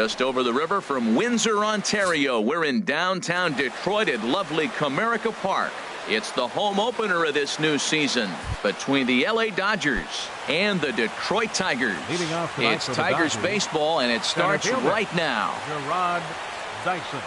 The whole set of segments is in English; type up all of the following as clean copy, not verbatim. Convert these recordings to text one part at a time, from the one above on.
Just over the river from Windsor, Ontario, we're in downtown Detroit at lovely Comerica Park. It's the home opener of this new season between the LA Dodgers and the Detroit Tigers. It's Tigers baseball, and it starts right now. Jarrod Dyson.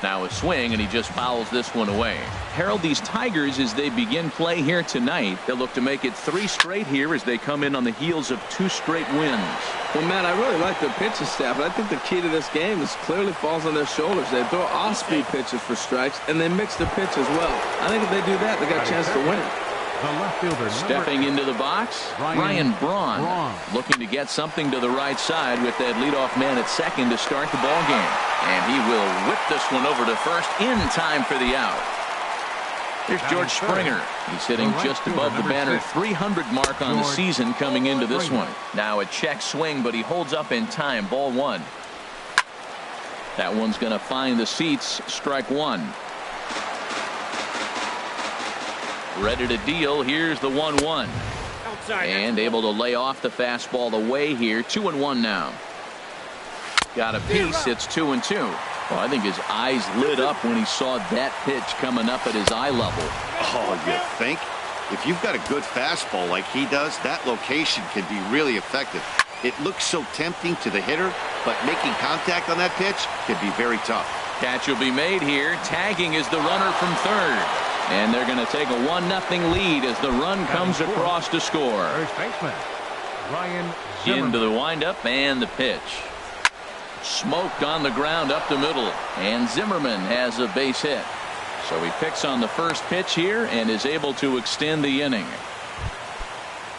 Now a swing, and he just fouls this one away. Harold, these Tigers, as they begin play here tonight, they'll look to make it 3 straight here as they come in on the heels of 2 straight wins. Well, Matt, I really like their pitching staff, but I think the key to this game is clearly falls on their shoulders. They throw off-speed pitches for strikes, and they mix their pitch as well. I think if they do that, they got a chance to win. The left fielder, stepping into the box, Ryan Braun, looking to get something to the right side with that leadoff man at second to start the ball game. And he will whip this one over to first in time for the out. Here's George Springer. He's hitting just above the banner 300 mark on the season coming into this one. Now a check swing, but he holds up in time. Ball 1. That one's going to find the seats. Strike 1. Ready to deal. Here's the 1-1. And able to lay off the fastball away here. 2-1 now. Got a piece. It's 2-2. Well, I think his eyes lit up when he saw that pitch coming up at his eye level. Oh, you think? If you've got a good fastball like he does, that location can be really effective. It looks so tempting to the hitter, but making contact on that pitch can be very tough. Catch will be made here. Tagging is the runner from third. And they're going to take a 1-0 lead as the run comes across to score. First baseman, Ryan Zimmerman. Into the windup and the pitch. Smoked on the ground up the middle. And Zimmerman has a base hit. So he picks on the first pitch here and is able to extend the inning.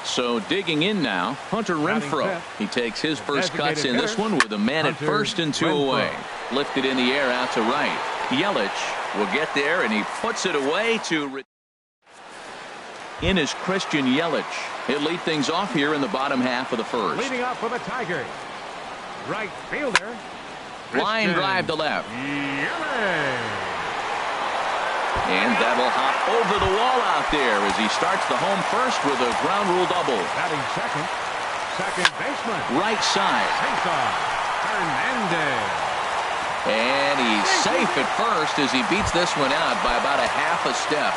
So digging in now, Hunter Renfroe. He takes his first cuts in this one with a man at first and 2 away. Lifted in the air out to right. Yelich will get there, and he puts it away to in is Christian Yelich. He'll lead things off here in the bottom half of the first. Leading off for the Tigers, right fielder. Line drive to left. Yelich. And that'll hop over the wall out there as he starts the home first with a ground rule double. Batting second baseman. Right side. Cesar Hernandez. And he's safe at first as he beats this one out by about a half a step.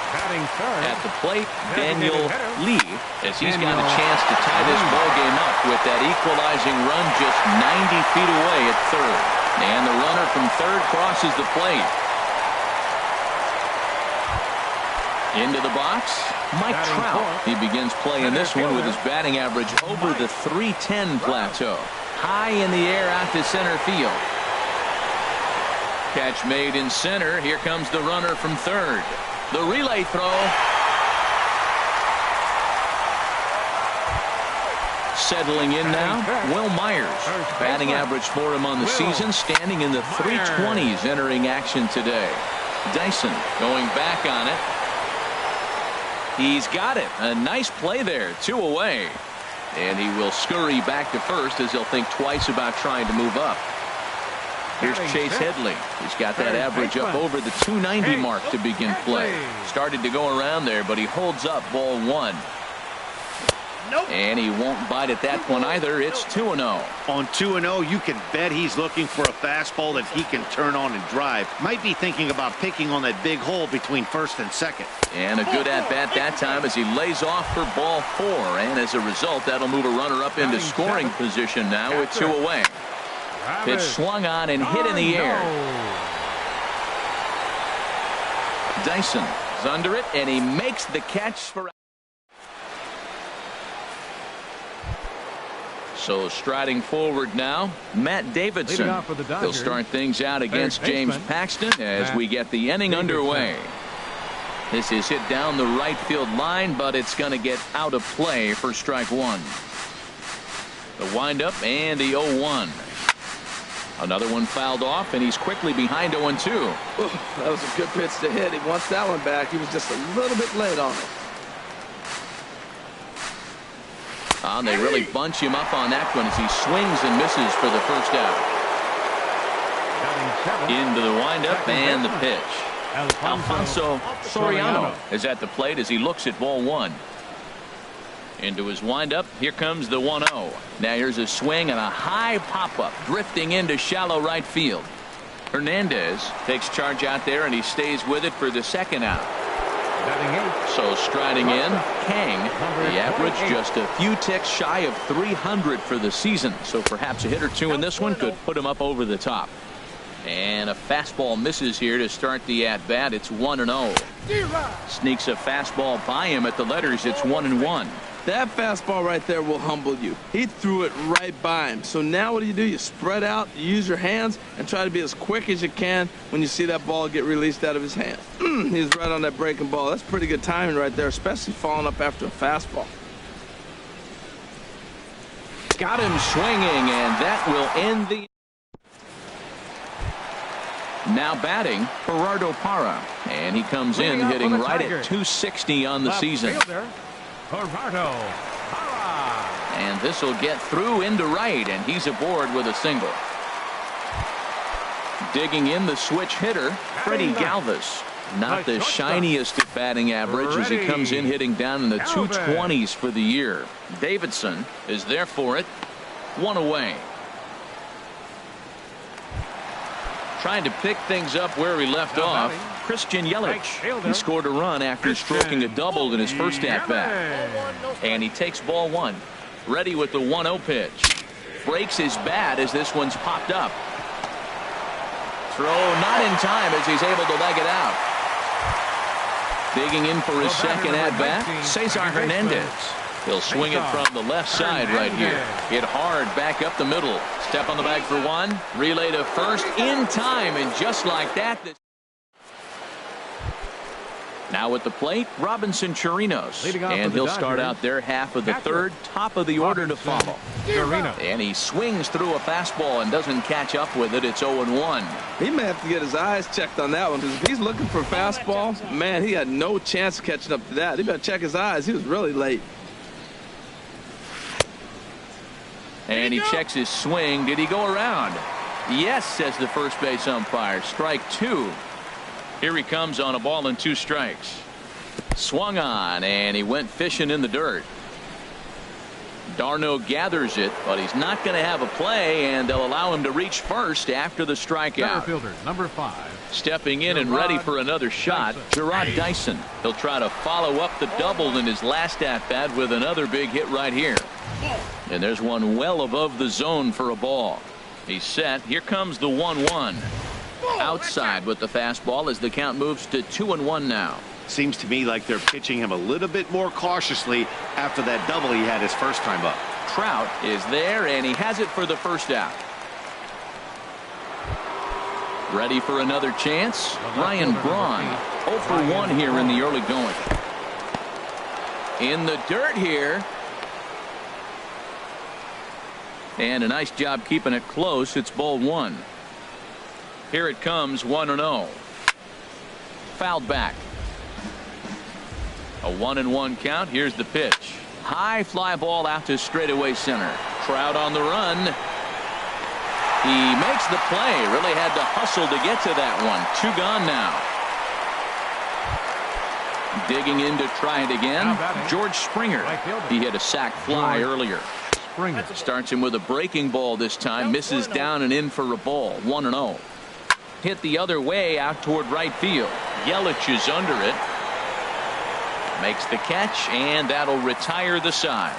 Batting third. At the plate, Daniel Lee, as he's got a chance to tie this ball game up with that equalizing run just 90 feet away at third. And the runner from third crosses the plate. Into the box, Mike Trout. He begins playing this one with his batting average over the .310 plateau. High in the air out to center field. Catch made in center. Here comes the runner from third. The relay throw. Settling in now, Will Myers. Batting average for him on the season, standing in the 320s entering action today. Dyson going back on it. He's got it. A nice play there. 2 away. And he will scurry back to first as he'll think twice about trying to move up. Here's Chase Headley. He's got that average up over the 290 mark to begin play. Started to go around there, but he holds up ball 1. And he won't bite at that one either. It's 2-0. On 2-0, you can bet he's looking for a fastball that he can turn on and drive. Might be thinking about picking on that big hole between first and second. And a good at-bat that time as he lays off for ball 4. And as a result, that'll move a runner up into scoring position now with 2 away. Pitch swung on and hit in the air. Dyson is under it, and he makes the catch for. So striding forward now, Matt Davidson. He'll start things out against James Paxton as we get the inning underway. This is hit down the right field line, but it's going to get out of play for strike 1. The windup and the 0-1. Another one fouled off, and he's quickly behind 0-2. That was a good pitch to hit. He wants that one back. He was just a little bit late on it. And they really bunch him up on that one as he swings and misses for the first out. Into the windup and the pitch. Alfonso Soriano is at the plate as he looks at ball 1. Into his windup. Here comes the 1-0. Now here's a swing and a high pop-up drifting into shallow right field. Hernandez takes charge out there, and he stays with it for the second out. So striding in, Kang. The average just a few ticks shy of 300 for the season. So perhaps a hit or two in this one could put him up over the top. And a fastball misses here to start the at-bat. It's 1-0. Sneaks a fastball by him at the letters. It's 1-1. That fastball right there will humble you. He threw it right by him. So now what do? You spread out, you use your hands, and try to be as quick as you can when you see that ball get released out of his hand. He's right on that breaking ball. That's pretty good timing right there, especially following up after a fastball. Got him swinging, and that will end the... Now batting, Gerardo Parra. And he comes in hitting right at 260 on the season. Gerardo Parra. And this will get through into right, and he's aboard with a single. Digging in the switch hitter, Freddie Galvis. Not the shiniest of batting average as he comes in hitting down in the 220s for the year. Davidson is there for it. One away. Trying to pick things up where he left off. Christian Yelich. He scored a run after stroking a double in his first at-bat. And he takes ball one. Ready with the 1-0 pitch. Breaks his bat as this one's popped up. Throw not in time as he's able to leg it out. Digging in for his second at-bat, Cesar Hernandez. He'll swing it from the left side right here. Hit hard back up the middle. Step on the bag for one. Relay to first in time, and just like that. Now at the plate, Robinson Chirinos. And he'll start out their half of the third, top of the order to follow. And he swings through a fastball and doesn't catch up with it. It's 0-1. He may have to get his eyes checked on that one, because if he's looking for fastballs, man, he had no chance of catching up to that. He better check his eyes. He was really late. And he checks his swing. Did he go around? Yes, says the first base umpire. Strike two. Here he comes on a ball and 2 strikes. Swung on, and he went fishing in the dirt. d'Arnaud gathers it, but he's not going to have a play, and they'll allow him to reach first after the strikeout. Fielder, number 5. Stepping in and ready for another shot, Jarrod Dyson. He'll try to follow up the double in his last at-bat with another big hit right here. And there's one well above the zone for a ball. He's set. Here comes the 1-1. Outside with the fastball as the count moves to 2-1 now. Seems to me like they're pitching him a little bit more cautiously after that double he had his first time up. Trout is there, and he has it for the first out. Ready for another chance? Ryan Braun. 0 for 1 here in the early going. In the dirt here. And a nice job keeping it close. It's ball 1. Here it comes, 1-0. Fouled back. A 1-1 count. Here's the pitch. High fly ball out to straightaway center. Trout on the run. He makes the play. Really had to hustle to get to that one. 2 gone now. Digging in to try it again. George Springer. He hit a sac fly earlier. Starts him with a breaking ball this time. Misses down and in for a ball. 1-0. Hit the other way out toward right field. Yelich is under it. Makes the catch, and that'll retire the side.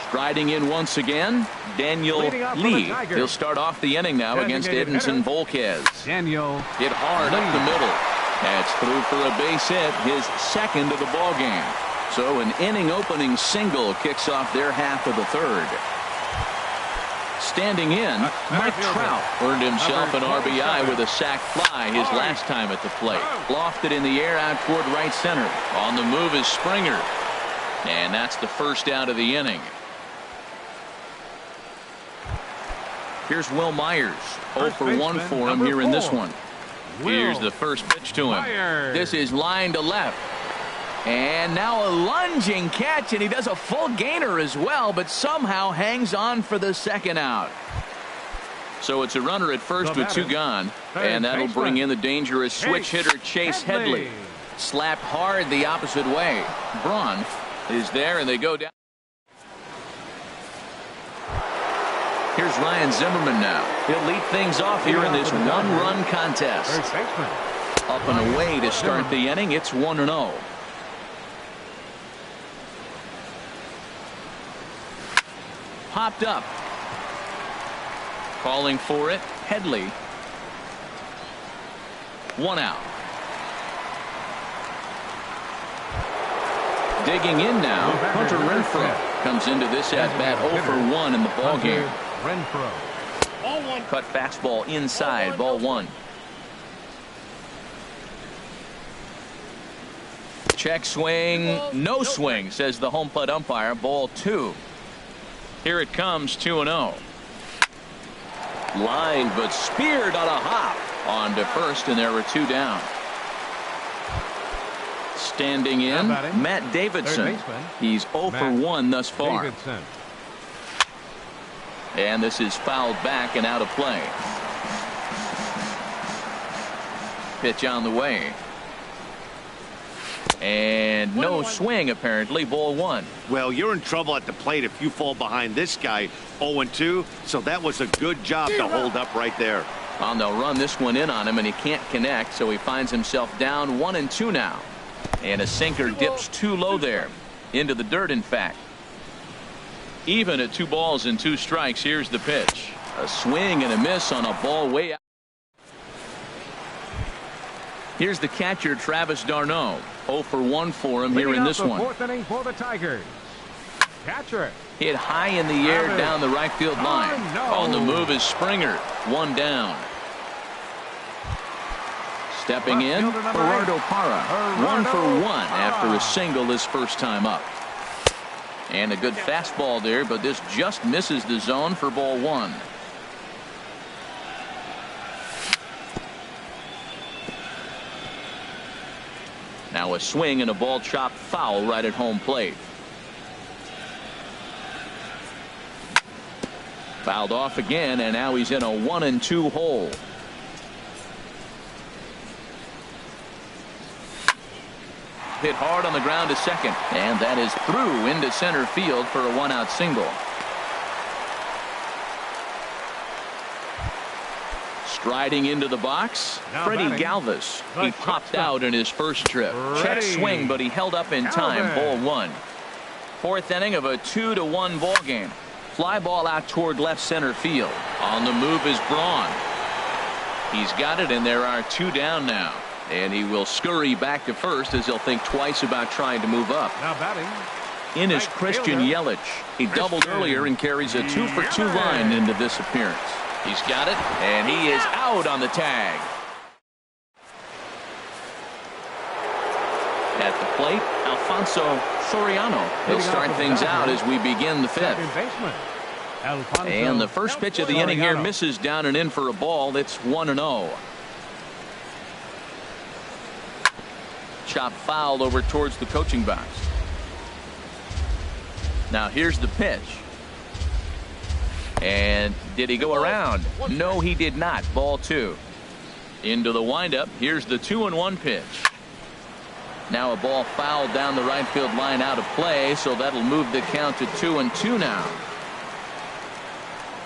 Striding in once again, Daniel Lee. He'll start off the inning now against Edinson Volquez. Daniel Hit hard up the middle. That's through for a base hit, his second of the ball game. So an inning opening single kicks off their half of the third. Standing in, Mike Trout earned himself an RBI with a sac fly his last time at the plate. Lofted in the air out toward right center. On the move is Springer. And that's the first out of the inning. Here's Will Myers. 0 for 1 for him here in this one. Here's the first pitch to him. This is line to left. And now a lunging catch, and he does a full gainer as well, but somehow hangs on for the second out. So it's a runner at first with 2 gone, and that'll bring in the dangerous switch hitter Chase Headley. Slapped hard the opposite way. Braun is there, and they go down. Here's Ryan Zimmerman now. He'll lead things off here in this one-run contest. First baseman. Up and away to start the inning. It's 1-0. Popped up. Calling for it, Headley. 1 out. Digging in now, Hunter Renfroe comes into this at bat 0 for 1 in the ball game. Renfroe. Cut fastball inside, ball 1. Check swing, no swing, says the home plate umpire. Ball 2. Here it comes, 2-0. Line, but speared on a hop on to first, and there were 2 down. Standing in, Matt Davidson. He's 0 for 1 thus far. Davidson. And this is fouled back and out of play. Pitch on the way. And no swing, apparently. Ball 1. Well, you're in trouble at the plate if you fall behind this guy 0-2. So that was a good job to hold up right there. Well, they'll run this one in on him, and he can't connect, so he finds himself down 1-2 now. And a sinker dips too low there. Into the dirt, in fact. Even at 2 balls and 2 strikes, here's the pitch. A swing and a miss on a ball way out. Here's the catcher, Travis d'Arnaud. 0 for 1 for him here in this one. 4th inning for the Tigers. Catcher. Hit high in the air down the right field line. No. On the move is Springer. 1 down. Stepping in, Gerardo Parra. 1 for 1 after a single his first time up. And a good fastball there, but this just misses the zone for ball 1. Now a swing and a ball chopped foul right at home plate. Fouled off again, and now he's in a 1-2 hole. Hit hard on the ground to second, and that is through into center field for a 1-out single. Striding into the box, Freddie Galvis. He popped out in his first trip. Check swing, but he held up in time. Ball 1. 4th inning of a 2-1 ball game. Fly ball out toward left center field. On the move is Braun. He's got it, and there are 2 down now. And he will scurry back to first as he'll think twice about trying to move up. Now batting. In is Christian Yelich. He doubled earlier and carries a 2 for 2 line into this appearance. He's got it, and he is out on the tag. At the plate, Alfonso Soriano. He'll start things out as we begin the 5th. And the first pitch of the inning here misses down and in for a ball. It's 1-0. Chop foul over towards the coaching box. Now here's the pitch. And did he go around? No, he did not. Ball 2. Into the windup. Here's the 2-1 pitch. Now a ball fouled down the right field line out of play, so that'll move the count to 2-2 now.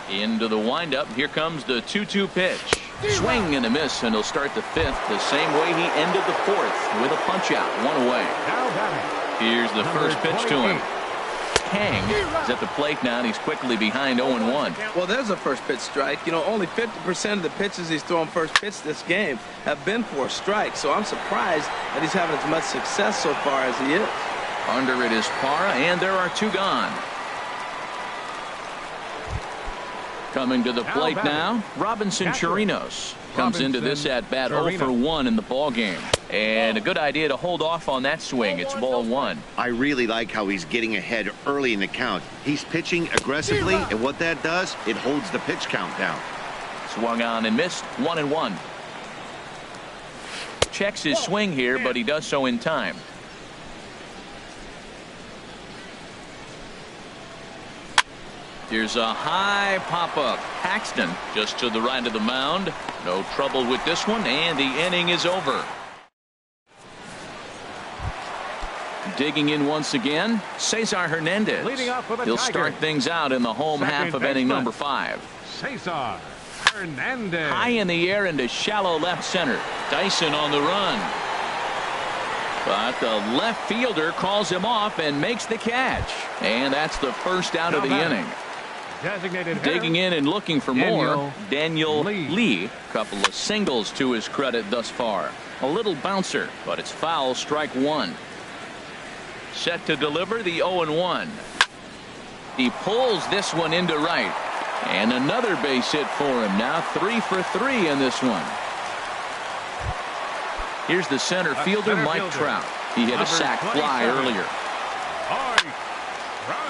Into the windup. Here comes the 2-2 pitch. Swing and a miss, and he'll start the 5th the same way he ended the 4th with a punch out. 1 away. Here's the first pitch to him. Kang is at the plate now, and he's quickly behind 0-1. Well, there's a first pitch strike. You know, only 50% of the pitches he's thrown first pitch this game have been for a strike. So I'm surprised that he's having as much success so far as he is. Under it is Parra, and there are 2 gone. Coming to the plate now, Robinson Chirinos comes into this at bat 0 for 1 in the ball game. And a good idea to hold off on that swing. It's ball 1. I really like how he's getting ahead early in the count. He's pitching aggressively, and what that does, it holds the pitch count down. Swung on and missed. 1-1. Checks his swing here, but he does so in time. Here's a high pop-up. Paxton just to the right of the mound. No trouble with this one, and the inning is over. Digging in once again, Cesar Hernandez. Leading off for the He'll Tigers. start things out in the home Second half of inning baseman. number 5. Cesar Hernandez. High in the air into shallow left center. Dyson on the run. But the left fielder calls him off and makes the catch. And that's the first out of the inning. Designated hitter, Digging in and looking for more, Daniel Lee. Lee. Couple of singles to his credit thus far. A little bouncer, but it's foul, strike 1. Set to deliver the 0-1. He pulls this one into right. And another base hit for him. Now 3 for 3 in this one. Here's the center fielder, Mike Trout. He hit a sac fly earlier.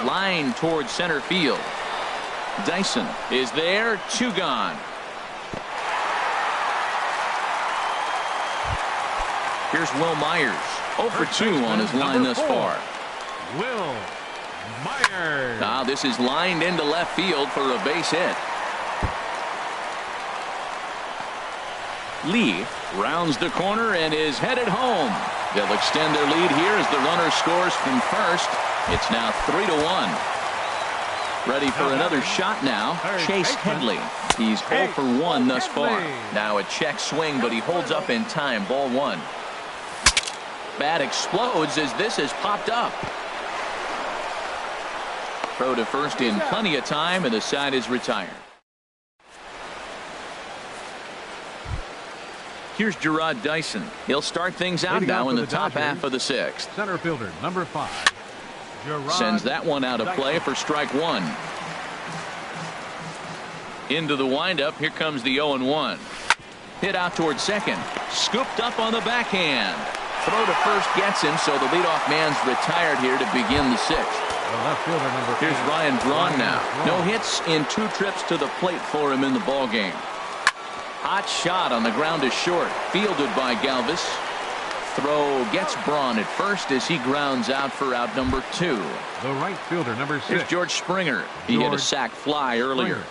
Line towards center field. Dyson is there. 2 gone. Here's Will Myers. 0 for 2 on his line thus far. Will Myers. Now this is lined into left field for a base hit. Lee rounds the corner and is headed home. They'll extend their lead here as the runner scores from first. It's now 3-1. Ready for another shot now. Chase Headley. He's 0 for 1 thus far. Now a check swing, but he holds up in time. Ball 1. Bat explodes as this has popped up. Throw to first in plenty of time, and the side is retired. Here's Gerard Dyson. He'll start things out now in the top half of the 6th. Center fielder, number 5. Gerard Sends that one out of play for strike 1. Into the windup. Here comes the 0-1. Hit out towards second. Scooped up on the backhand. Throw to first gets him, so the leadoff man's retired here to begin the 6th. The left fielder, number 8. Here's Ryan Braun now. No hits in 2 trips to the plate for him in the ball game. Hot shot on the ground to short. Fielded by Galvis. Throw gets Braun at first as he grounds out for out number 2. The right fielder, number 6. Here's George Springer. He hit a sac fly earlier.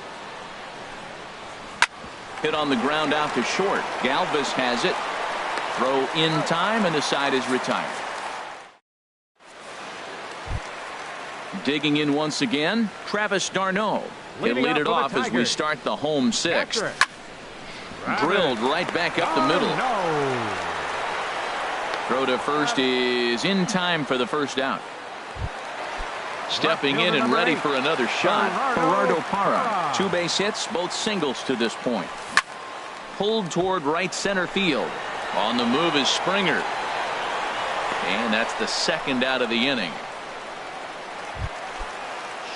Hit on the ground out to short. Galvis has it. Throw in time, and the side is retired. Digging in once again, Travis d'Arnaud. He'll lead it off as we start the home 6th. Drilled right back up the middle. Throw to first is in time for the first out. Stepping in and ready for another shot, Gerardo Parra. 2 base hits, both singles to this point. Pulled toward right center field. On the move is Springer. And that's the second out of the inning.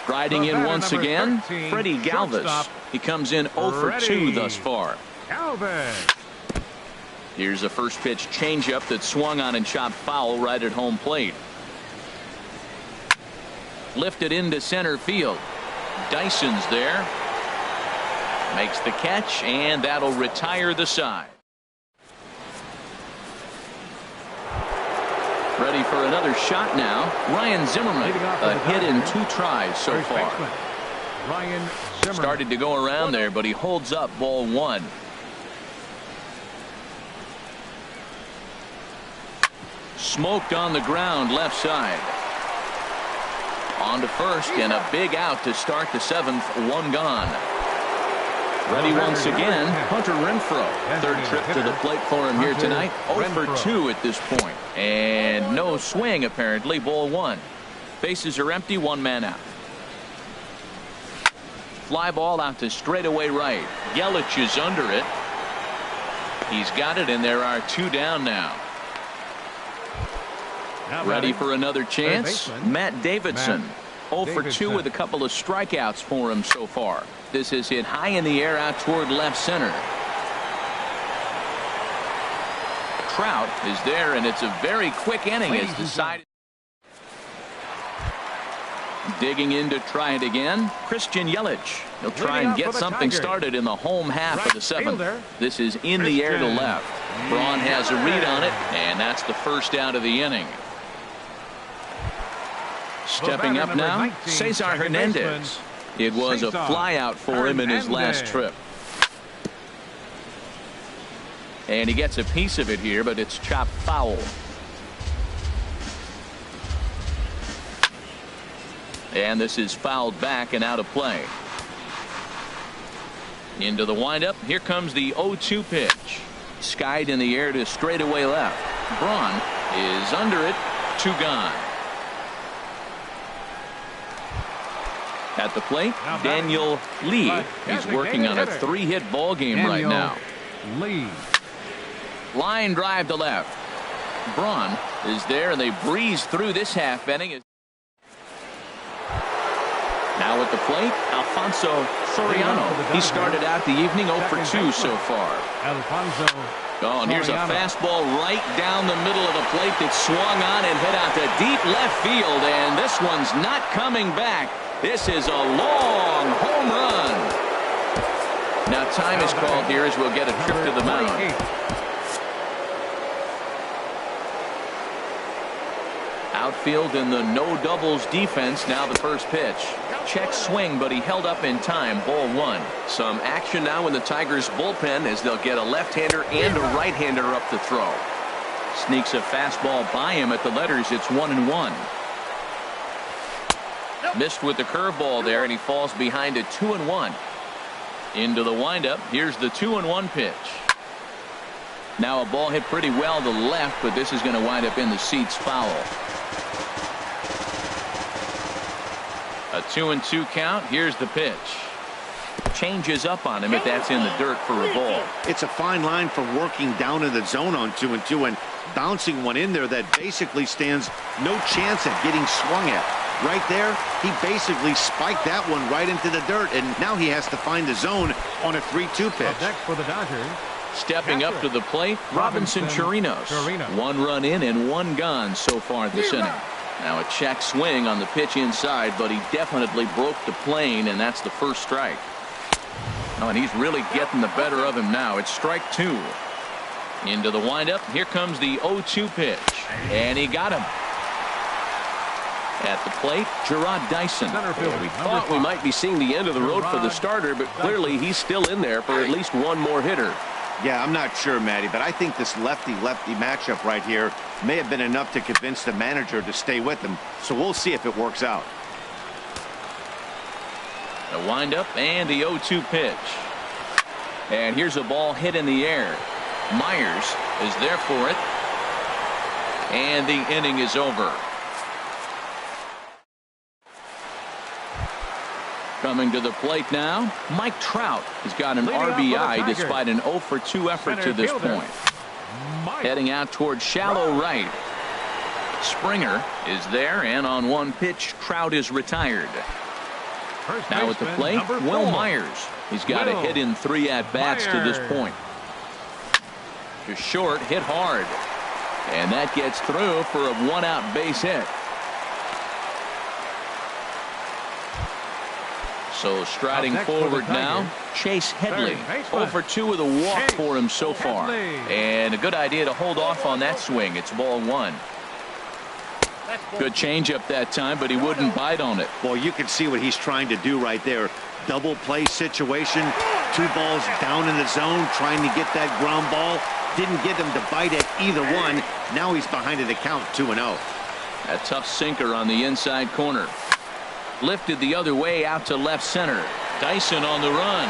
Striding in once again, Freddie Galvis. He comes in 0 for 2 thus far. Galvis. Here's a first pitch changeup that swung on and chopped foul right at home plate. Lifted into center field. Dyson's there. Makes the catch, and that'll retire the side. Ready for another shot now. Ryan Zimmerman. A hit in 2 tries so far. Ryan Zimmerman. Started to go around there, but he holds up. Ball 1. Smoked on the ground left side. On to first, and a big out to start the 7th. 1 gone. Ready once again, Hunter Renfroe. 3rd trip to the plate for him here tonight. 0 for 2 at this point. And no swing apparently. Ball 1. Bases are empty. 1 man out. Fly ball out to straightaway right. Yelich is under it. He's got it, and there are 2 down now. Ready for another chance? Matt Davidson. 0 for 2 with a couple of strikeouts for him so far. This is hit high in the air out toward left center. Trout is there, and it's a very quick inning as the side. Digging in to try it again, Christian Yelich. He'll try and get something started in the home half of the 7th. This is in the air to left. Braun has a read on it, and that's the first out of the inning. Stepping up now, Cesar Hernandez. It was a flyout for him in his last trip. And he gets a piece of it here, but it's chopped foul. And this is fouled back and out of play. Into the windup. Here comes the 0-2 pitch. Skied in the air to straightaway left. Braun is under it. 2 gone. At the plate, Daniel Lee is working on a 3-hit ball game right now. Lee. Line drive to left. Braun is there, and they breeze through this half inning. Now at the plate, Alfonso Soriano. He started out the evening 0 for 2 so far. Alfonso. Oh, and here's a fastball right down the middle of the plate that swung on and hit out to deep left field, and this one's not coming back. This is a long home run. Now time is called here as we'll get a trip to the mound. Outfield in the no doubles defense. Now the first pitch. Check swing, but he held up in time. Ball 1. Some action now in the Tigers bullpen as they'll get a left-hander and a right-hander up to throw. Sneaks a fastball by him at the letters. It's 1-1. Missed with the curveball there, and he falls behind at 2-1. Into the windup. Here's the 2-1 pitch. Now a ball hit pretty well to the left, but this is going to wind up in the seats foul. A 2-2 count. Here's the pitch. Changes up on him if that's in the dirt for a ball. It's a fine line for working down in the zone on 2-2 and bouncing one in there that basically stands no chance at getting swung at. Right there, he basically spiked that one right into the dirt, and now he has to find the zone on a 3-2 pitch. Up next for the Dodgers. Stepping up to the plate, Robinson Chirinos. 1 run in and 1 gone so far this inning. Now a check swing on the pitch inside, but he definitely broke the plane, and that's the first strike. Oh, and he's really getting the better of him now. It's strike 2. Into the windup. Here comes the 0-2 pitch, and he got him. At the plate, Gerard Dyson. We thought we might be seeing the end of the road for the starter, but clearly he's still in there for at least one more hitter. Yeah, I'm not sure, Matty, but I think this lefty-lefty matchup right here may have been enough to convince the manager to stay with him. So we'll see if it works out. The windup and the 0-2 pitch. And here's a ball hit in the air. Myers is there for it. And the inning is over. Coming to the plate now, Mike Trout has got an RBI despite an 0 for 2 effort to this point. Heading out towards shallow right. Springer is there, and on 1 pitch, Trout is retired. Now at the plate, Will Myers. He's got a hit in 3 at-bats to this point. To short, hit hard. And that gets through for a 1-out base hit. So striding forward now, Chase Headley. 0 for 2 with a walk for him so far. And a good idea to hold off on that swing. It's ball 1. Good changeup that time, but he wouldn't bite on it. Well, you can see what he's trying to do right there. Double play situation. 2 balls down in the zone, trying to get that ground ball. Didn't get him to bite at either one. Now he's behind in the count, 2-0. A tough sinker on the inside corner. Lifted the other way out to left center. Dyson on the run.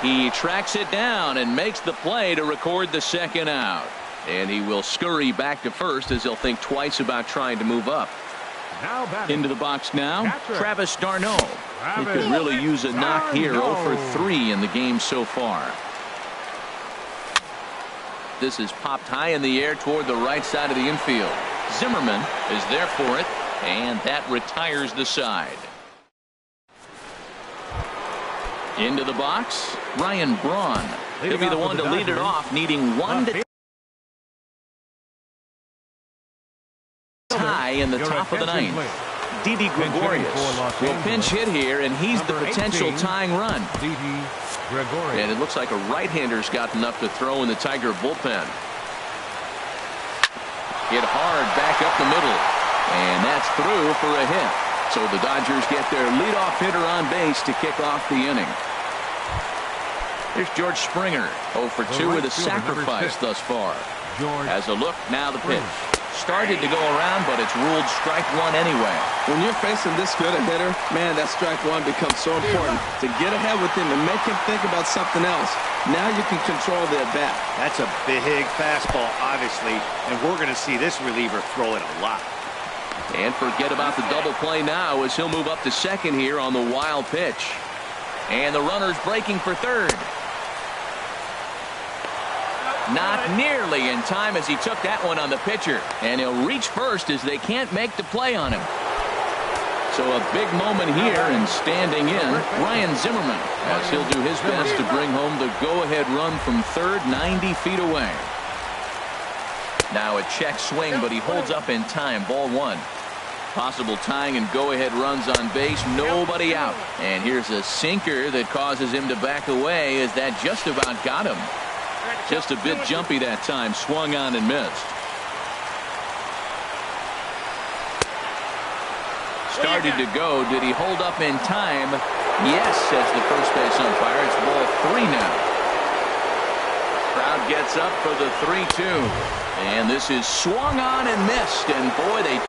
He tracks it down and makes the play to record the 2nd out. And he will scurry back to first as he'll think twice about trying to move up. Into the box now, Travis d'Arnaud. He could really use a knock here. 0 for 3 in the game so far. This is popped high in the air toward the right side of the infield. Zimmerman is there for it. And that retires the side. Into the box, Ryan Braun. He'll be the one to lead it off, needing 1 to tie in the top of the 9th. Didi Gregorius will pinch hit here, and he's the potential tying run. And it looks like a right-hander's gotten up to throw in the Tiger bullpen. Hit hard back up the middle. And that's through for a hit. So the Dodgers get their leadoff hitter on base to kick off the inning. Here's George Springer. 0 for 2 with a sacrifice thus far. As a look, now the pitch. Started to go around, but it's ruled strike one anyway. When you're facing this good a hitter, man, that strike one becomes so important. To get ahead with him and make him think about something else. Now you can control the at-bat. That's a big fastball, obviously, and we're going to see this reliever throw it a lot. And forget about the double play now as he'll move up to second here on the wild pitch. And the runner's breaking for third. Not nearly in time as he took that one on the pitcher. And he'll reach first as they can't make the play on him. So a big moment here, and standing in, Ryan Zimmerman, as he'll do his best to bring home the go-ahead run from third, 90 feet away. Now a check swing, but he holds up in time. Ball one. Possible tying and go-ahead runs on base. Nobody out. And here's a sinker that causes him to back away as that just about got him. Just a bit jumpy that time. Swung on and missed. Started to go. Did he hold up in time? Yes, says the first base umpire. It's ball three now. Crowd gets up for the 3-2. And this is swung on and missed. And boy, they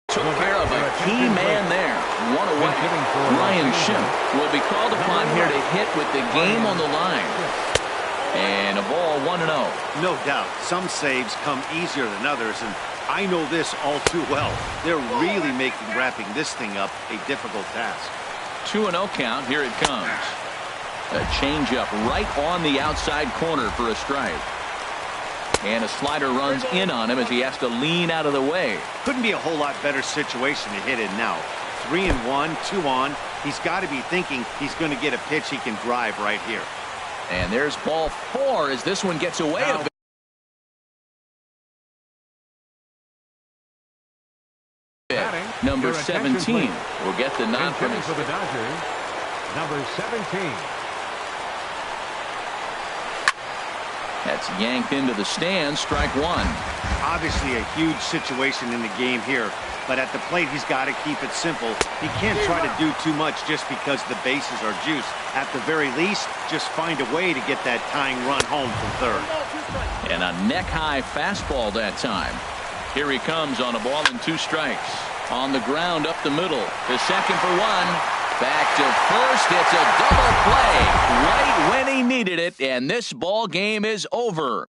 took care of a key man there. One away. Ryan Schimpf will be called upon here to hit with the game on the line. And a ball 1-0. No doubt. Some saves come easier than others, and I know this all too well. They're really making wrapping this thing up a difficult task. 2-0 count. Here it comes. A changeup right on the outside corner for a strike. And a slider runs in on him as he has to lean out of the way. Couldn't be a whole lot better situation to hit in now. 3-1, 2 on. He's got to be thinking he's going to get a pitch he can drive right here. And there's ball four as this one gets away a bit. Number 17 will get the nod from his. For the Dodgers, number 17. That's yanked into the stand. Strike one. Obviously a huge situation in the game here, but at the plate he's got to keep it simple. He can't try to do too much just because the bases are juiced. At the very least, just find a way to get that tying run home from third. And a neck-high fastball that time. Here he comes on a ball and 2 strikes. On the ground up the middle. To second for one. Back to first. It's a double play right when he needed it, and this ball game is over.